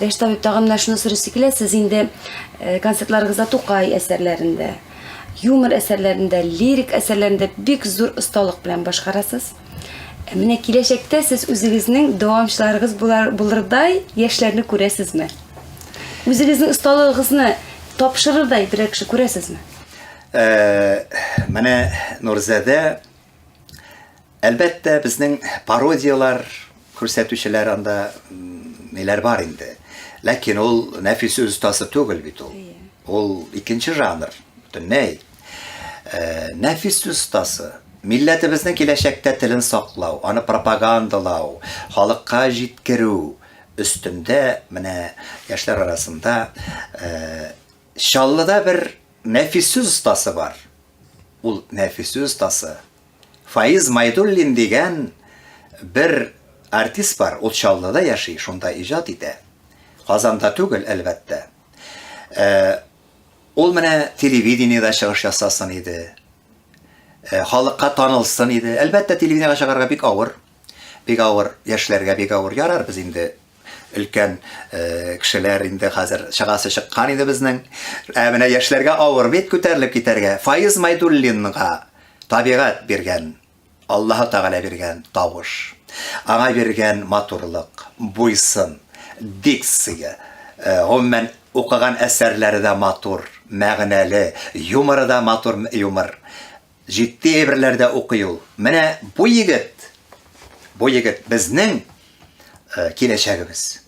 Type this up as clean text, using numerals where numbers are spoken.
Reşit Tabip tağımdan şunu sürüsü kile, siz indi konsertlarınızda Tokay eserlerinde, humor eserlerinde, lirik eserlerinde bek zor ustalık bilen başkarasız. Mine kileşekte siz özünüzün devamçılarınız bulurday yaşlarını göresizmi? Özünüzün ustalığınızı topşırırday bir kişi göresizmi? Mene Nurzade elbette bizning parodiyalar ko'rsatuvchilar anda neler var indi. Lakin ol nefis ustası tugul bit ol. Ol ikinci janr. Butunlay. Nefis ustası milletimizning kelajakda tilini saqlaw, onu propagandalaw, xalqqa жеткерүү üstünde mene yaşlar arasında Şallı'da bir nefis ustası var. Ul nefis ustası Faiz Maydullin degen bir artist var. Ul Şallı'da yaşıyor. Şunda icat ide. Kazanda tugul elbette. Ol mene televideniyada çıkış yasasın idi. Halkka tanılsın idi. Elbette televideniyada çıkarga bik ağır. Bik ağır yaşlarga bik ağır yarar biz indi. Ülken kişiler indi hazır şagası çıkkan idi bizning. Mene yaşlarga ağır bit köterilip giderge. Faiz Maydullin'ga tabiat bergen, Allah Teala bergen tavuş, ana bergen maturluk, buysun, diksiye, men okugan eserleri de matur, məğnəli, yumru da matur yumur, ciddi ebrlerde okuyul. Mene bu yigit bizning keleceğimiz.